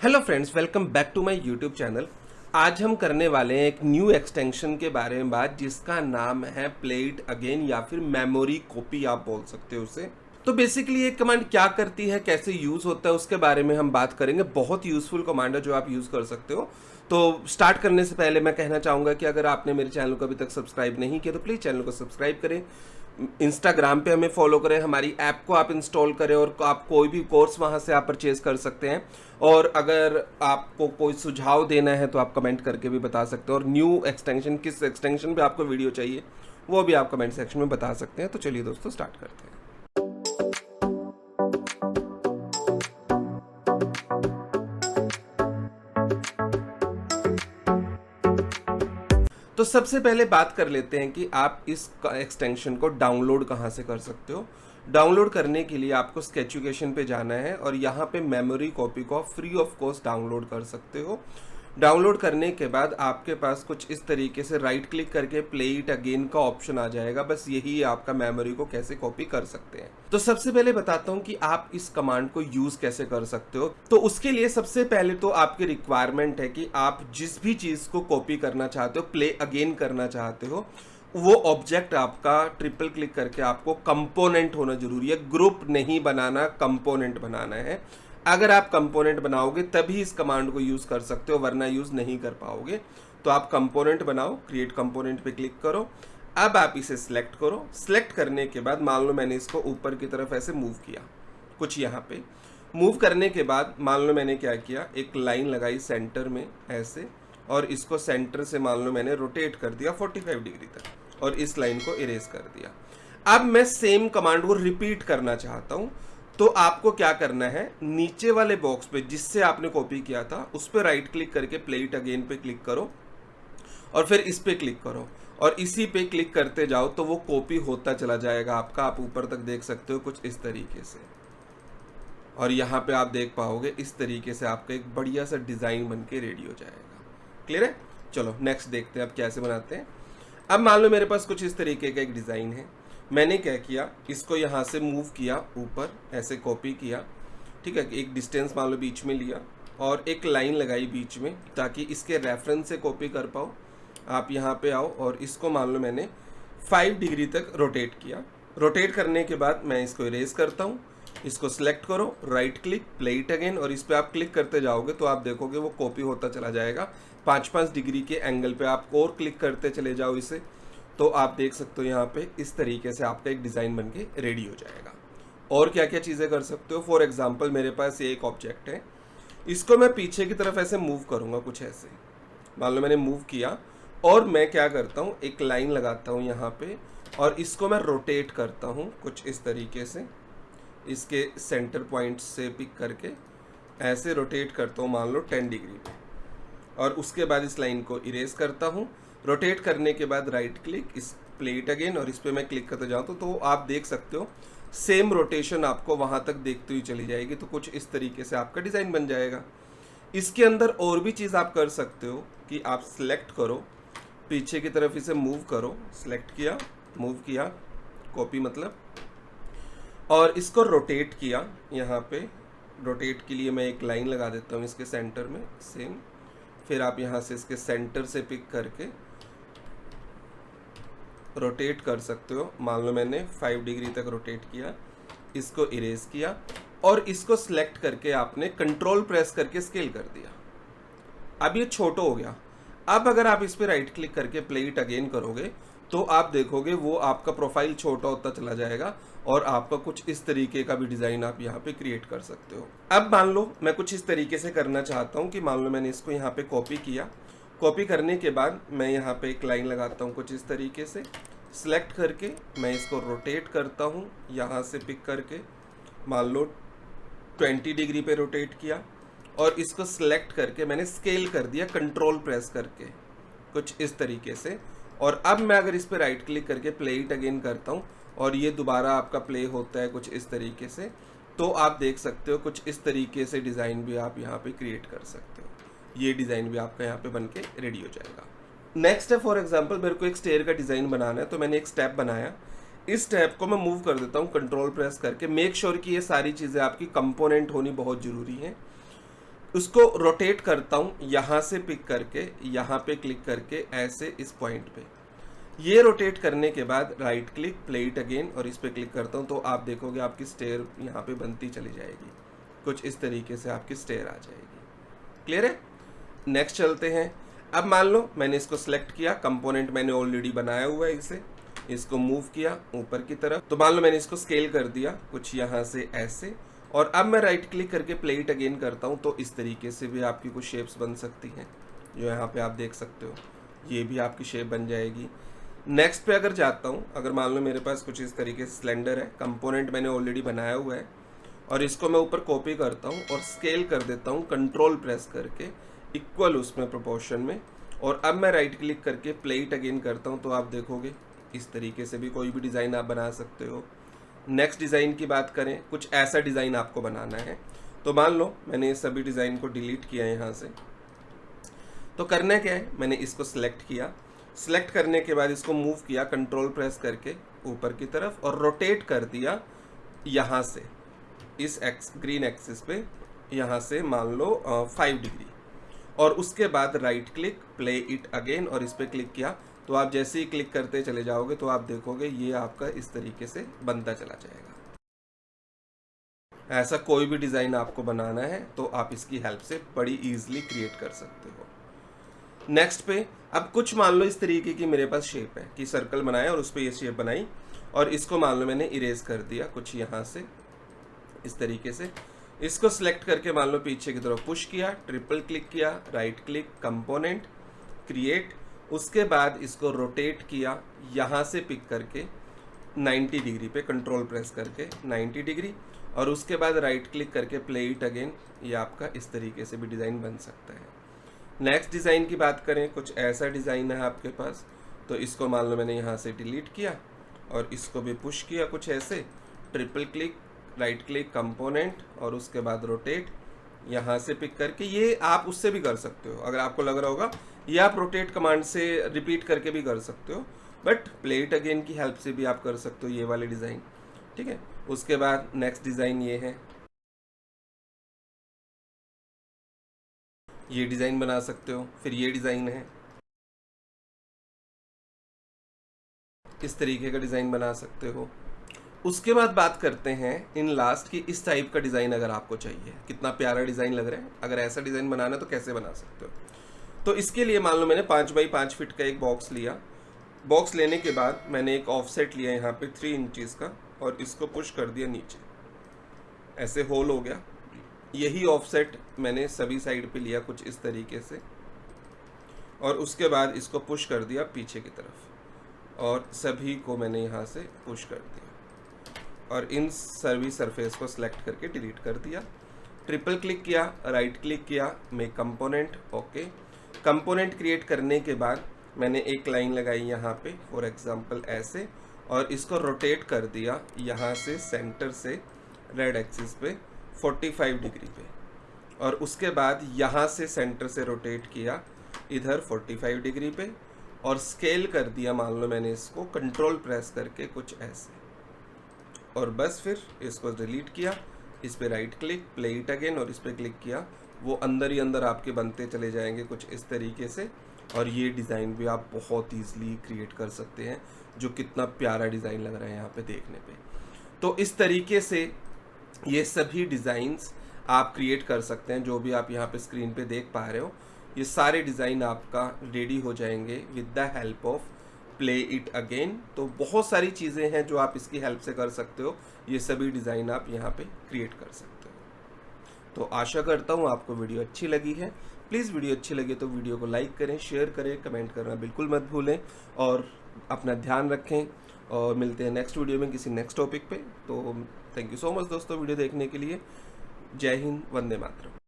Hello friends, welcome back to my YouTube channel. आज हम करने वाले हैं एक न्यू एक्सटेंशन के बारे में बात, जिसका नाम है प्ले इट अगेन या फिर मेमोरी कॉपी आप बोल सकते हो उसे। तो बेसिकली ये कमांड क्या करती है, कैसे यूज़ होता है, उसके बारे में हम बात करेंगे। बहुत यूज़फुल कमांड है जो आप यूज़ कर सकते हो। तो स्टार्ट करने से पहले मैं कहना चाहूँगा कि अगर आपने मेरे चैनल को अभी तक सब्सक्राइब नहीं किया तो प्लीज़ चैनल को सब्सक्राइब करें। इंस्टाग्राम पे हमें फॉलो करें, हमारी ऐप को आप इंस्टॉल करें और आप कोई भी कोर्स वहाँ से आप परचेज कर सकते हैं। और अगर आपको कोई सुझाव देना है तो आप कमेंट करके भी बता सकते हो। और न्यू एक्सटेंशन, किस एक्सटेंशन पे आपको वीडियो चाहिए, वो भी आप कमेंट सेक्शन में बता सकते हैं। तो चलिए दोस्तों, स्टार्ट करते हैं। तो सबसे पहले बात कर लेते हैं कि आप इस एक्सटेंशन को डाउनलोड कहाँ से कर सकते हो। डाउनलोड करने के लिए आपको स्केचुकेशन पे जाना है और यहाँ पे मेमोरी कॉपी को फ्री ऑफ कॉस्ट डाउनलोड कर सकते हो। डाउनलोड करने के बाद आपके पास कुछ इस तरीके से राइट क्लिक करके प्ले इट अगेन का ऑप्शन आ जाएगा। बस यही आपका मेमोरी को कैसे कॉपी कर सकते हैं। तो सबसे पहले बताता हूँ कि आप इस कमांड को यूज कैसे कर सकते हो। तो उसके लिए सबसे पहले तो आपकी रिक्वायरमेंट है कि आप जिस भी चीज को कॉपी करना चाहते हो, प्ले अगेन करना चाहते हो, वो ऑब्जेक्ट आपका ट्रिपल क्लिक करके आपको कंपोनेंट होना जरूरी है। ग्रुप नहीं बनाना, कंपोनेंट बनाना है। अगर आप कंपोनेंट बनाओगे तभी इस कमांड को यूज कर सकते हो, वरना यूज नहीं कर पाओगे। तो आप कंपोनेंट बनाओ, क्रिएट कंपोनेंट पे क्लिक करो। अब आप इसे सिलेक्ट करो। सिलेक्ट करने के बाद मान लो मैंने इसको ऊपर की तरफ ऐसे मूव किया, कुछ यहाँ पे मूव करने के बाद मान लो मैंने क्या किया, एक लाइन लगाई सेंटर में ऐसे, और इसको सेंटर से मान लो मैंने रोटेट कर दिया 45 डिग्री तक और इस लाइन को इरेज कर दिया। अब मैं सेम कमांड को रिपीट करना चाहता हूं। तो आपको क्या करना है, नीचे वाले बॉक्स पे जिससे आपने कॉपी किया था उस पर राइट क्लिक करके प्ले इट अगेन पे क्लिक करो और फिर इस पे क्लिक करो और इसी पे क्लिक करते जाओ तो वो कॉपी होता चला जाएगा आपका। आप ऊपर तक देख सकते हो कुछ इस तरीके से, और यहाँ पे आप देख पाओगे इस तरीके से आपका एक बढ़िया सा डिजाइन बन के रेडी हो जाएगा। क्लियर है? चलो नेक्स्ट देखते हैं अब कैसे बनाते हैं। अब मान लो मेरे पास कुछ इस तरीके का एक डिजाइन है। मैंने क्या किया, इसको यहाँ से मूव किया ऊपर, ऐसे कॉपी किया, ठीक है। एक डिस्टेंस मान लो बीच में लिया और एक लाइन लगाई बीच में ताकि इसके रेफरेंस से कॉपी कर पाओ। आप यहाँ पे आओ और इसको मान लो मैंने 5 डिग्री तक रोटेट किया। रोटेट करने के बाद मैं इसको इरेज करता हूँ। इसको सिलेक्ट करो, right click, play it again, और इस पर आप क्लिक करते जाओगे तो आप देखोगे वो कॉपी होता चला जाएगा। 5-5 डिग्री के एंगल पे आप और क्लिक करते चले जाओ इसे, तो आप देख सकते हो यहाँ पे इस तरीके से आपका एक डिज़ाइन बन के रेडी हो जाएगा। और क्या क्या चीज़ें कर सकते हो, फॉर एग्जांपल मेरे पास ये एक ऑब्जेक्ट है, इसको मैं पीछे की तरफ ऐसे मूव करूँगा, कुछ ऐसे मान लो मैंने मूव किया और मैं क्या करता हूँ, एक लाइन लगाता हूँ यहाँ पे और इसको मैं रोटेट करता हूँ कुछ इस तरीके से, इसके सेंटर पॉइंट से पिक करके ऐसे रोटेट करता हूँ मान लो 10 डिग्री पे, और उसके बाद इस लाइन को इरेज करता हूँ। रोटेट करने के बाद राइट क्लिक, इस प्ले इट अगेन, और इस पर मैं क्लिक करते जाऊँ तो आप देख सकते हो सेम रोटेशन आपको वहाँ तक देखते हुए चली जाएगी। तो कुछ इस तरीके से आपका डिज़ाइन बन जाएगा। इसके अंदर और भी चीज़ आप कर सकते हो कि आप सिलेक्ट करो, पीछे की तरफ इसे मूव करो, सिलेक्ट किया, मूव किया, कॉपी मतलब, और इसको रोटेट किया। यहाँ पे रोटेट के लिए मैं एक लाइन लगा देता हूँ इसके सेंटर में सेम, फिर आप यहाँ से इसके सेंटर से पिक करके रोटेट कर सकते हो। मान लो मैंने 5 डिग्री तक रोटेट किया, इसको इरेज किया और इसको सिलेक्ट करके आपने कंट्रोल प्रेस करके स्केल कर दिया। अब ये छोटा हो गया। अब अगर आप इस पर राइट क्लिक करके प्ले इट अगेन करोगे तो आप देखोगे वो आपका प्रोफाइल छोटा होता चला जाएगा और आपका कुछ इस तरीके का भी डिज़ाइन आप यहाँ पे क्रिएट कर सकते हो। अब मान लो मैं कुछ इस तरीके से करना चाहता हूँ कि मान लो मैंने इसको यहाँ पे कॉपी किया। कॉपी करने के बाद मैं यहाँ पे एक लाइन लगाता हूँ कुछ इस तरीके से, सिलेक्ट करके मैं इसको रोटेट करता हूँ यहाँ से पिक करके, मान लो 20 डिग्री पे रोटेट किया और इसको सिलेक्ट करके मैंने स्केल कर दिया कंट्रोल प्रेस करके कुछ इस तरीके से। और अब मैं अगर इस पर राइट क्लिक करके प्ले इट अगेन करता हूँ और ये दोबारा आपका प्ले होता है कुछ इस तरीके से, तो आप देख सकते हो कुछ इस तरीके से डिज़ाइन भी आप यहाँ पे क्रिएट कर सकते हो। ये डिज़ाइन भी आपका यहाँ पे बन के रेडी हो जाएगा। नेक्स्ट है, फॉर एग्जांपल मेरे को एक स्टेयर का डिज़ाइन बनाना है, तो मैंने एक स्टेप बनाया। इस स्टेप को मैं मूव कर देता हूँ कंट्रोल प्रेस करके। मेक श्योर कि ये सारी चीज़ें आपकी कंपोनेंट होनी बहुत ज़रूरी है। उसको रोटेट करता हूँ, यहाँ से पिक करके यहाँ पे क्लिक करके ऐसे इस पॉइंट पे। ये रोटेट करने के बाद right click, play it again, और इस पे क्लिक करता हूँ तो आप देखोगे आपकी स्टेयर यहाँ पे बनती चली जाएगी। कुछ इस तरीके से आपकी स्टेयर आ जाएगी। क्लियर है? नेक्स्ट चलते हैं। अब मान लो मैंने इसको सिलेक्ट किया, कंपोनेंट मैंने ऑलरेडी बनाया हुआ है, इसको मूव किया ऊपर की तरफ। तो मान लो मैंने इसको स्केल कर दिया कुछ यहाँ से ऐसे, और अब मैं राइट क्लिक करके प्ले इट अगेन करता हूँ तो इस तरीके से भी आपकी कुछ शेप्स बन सकती हैं, जो यहाँ पे आप देख सकते हो। ये भी आपकी शेप बन जाएगी। नेक्स्ट पे अगर जाता हूँ, अगर मान लो मेरे पास कुछ इस तरीके से सिलेंडर है, कंपोनेंट मैंने ऑलरेडी बनाया हुआ है, और इसको मैं ऊपर कॉपी करता हूँ और स्केल कर देता हूँ कंट्रोल प्रेस करके इक्वल उसमें प्रोपोर्शन में, और अब मैं राइट क्लिक करके प्ले इट अगेन करता हूँ तो आप देखोगे इस तरीके से भी कोई भी डिज़ाइन आप बना सकते हो। नेक्स्ट डिज़ाइन की बात करें, कुछ ऐसा डिज़ाइन आपको बनाना है। तो मान लो मैंने सभी डिज़ाइन को डिलीट किया यहाँ से। तो करना क्या है, मैंने इसको सिलेक्ट किया, सिलेक्ट करने के बाद इसको मूव किया कंट्रोल प्रेस करके ऊपर की तरफ, और रोटेट कर दिया यहाँ से इस ग्रीन एक्सिस पे, यहाँ से मान लो 5 डिग्री, और उसके बाद right click, play it again, और इस पर क्लिक किया तो आप जैसे ही क्लिक करते चले जाओगे तो आप देखोगे ये आपका इस तरीके से बनता चला जाएगा। ऐसा कोई भी डिज़ाइन आपको बनाना है तो आप इसकी हेल्प से बड़ी ईजिली क्रिएट कर सकते हो। नेक्स्ट पे अब कुछ मान लो इस तरीके की मेरे पास शेप है कि सर्कल बनाया और उस पर ये शेप बनाई, और इसको मान लो मैंने इरेज कर दिया कुछ यहाँ से इस तरीके से। इसको सिलेक्ट करके मान लो पीछे की तरफ पुश किया, ट्रिपल क्लिक किया, राइट क्लिक, कंपोनेंट, क्रिएट, उसके बाद इसको रोटेट किया यहाँ से पिक करके 90 डिग्री पे कंट्रोल प्रेस करके 90 डिग्री, और उसके बाद राइट क्लिक करके प्ले इट अगेन। ये आपका इस तरीके से भी डिज़ाइन बन सकता है। नेक्स्ट डिज़ाइन की बात करें, कुछ ऐसा डिज़ाइन है आपके पास, तो इसको मान लो मैंने यहाँ से डिलीट किया और इसको भी पुश किया कुछ ऐसे, triple click, right click, component, और उसके बाद रोटेट यहाँ से पिक करके। ये आप उससे भी कर सकते हो, अगर आपको लग रहा होगा ये आप रोटेट कमांड से रिपीट करके भी कर सकते हो, बट प्ले इट अगेन की हेल्प से भी आप कर सकते हो ये वाले डिज़ाइन। ठीक है, उसके बाद नेक्स्ट डिज़ाइन ये है, ये डिज़ाइन बना सकते हो। फिर ये डिज़ाइन है, इस तरीके का डिज़ाइन बना सकते हो। उसके बाद बात करते हैं इन लास्ट की, इस टाइप का डिज़ाइन अगर आपको चाहिए, कितना प्यारा डिज़ाइन लग रहा है, अगर ऐसा डिज़ाइन बनाना है तो कैसे बना सकते हो। तो इसके लिए मान लो मैंने 5 बाई 5 फीट का एक बॉक्स लिया। बॉक्स लेने के बाद मैंने एक ऑफसेट लिया यहाँ पे 3 इंचेस का, और इसको पुश कर दिया नीचे, ऐसे होल हो गया। यही ऑफसेट मैंने सभी साइड पे लिया कुछ इस तरीके से, और उसके बाद इसको पुश कर दिया पीछे की तरफ, और सभी को मैंने यहाँ से पुश कर दिया, और इन सभी सरफेस को सिलेक्ट करके डिलीट कर दिया। ट्रिपल क्लिक किया, राइट क्लिक किया, make component, okay. Component create करने के बाद मैंने एक लाइन लगाई यहाँ पे फॉर एग्जांपल ऐसे, और इसको रोटेट कर दिया यहाँ से सेंटर से रेड एक्सिस पे 45 डिग्री पे, और उसके बाद यहाँ से सेंटर से रोटेट किया इधर 45 डिग्री पे, और स्केल कर दिया मान लो मैंने इसको कंट्रोल प्रेस करके कुछ ऐसे, और बस फिर इसको डिलीट किया, इस पे right click, play it again, और इस पे क्लिक किया, वो अंदर ही अंदर आपके बनते चले जाएंगे कुछ इस तरीके से। और ये डिज़ाइन भी आप बहुत ईजिली क्रिएट कर सकते हैं, जो कितना प्यारा डिज़ाइन लग रहा है यहाँ पे देखने पे। तो इस तरीके से ये सभी डिज़ाइंस आप क्रिएट कर सकते हैं, जो भी आप यहाँ पे स्क्रीन पे देख पा रहे हो। ये सारे डिज़ाइन आपका रेडी हो जाएंगे with the help of play it again. तो बहुत सारी चीज़ें हैं जो आप इसकी हेल्प से कर सकते हो। ये सभी डिज़ाइन आप यहाँ पे क्रिएट कर सकते हो। तो आशा करता हूँ आपको वीडियो अच्छी लगी है। प्लीज़ वीडियो अच्छी लगे तो वीडियो को लाइक करें, शेयर करें, कमेंट करना बिल्कुल मत भूलें, और अपना ध्यान रखें। और मिलते हैं नेक्स्ट वीडियो में किसी नेक्स्ट टॉपिक पे। तो थैंक यू सो मच दोस्तों वीडियो देखने के लिए। जय हिंद, वंदे मातरम।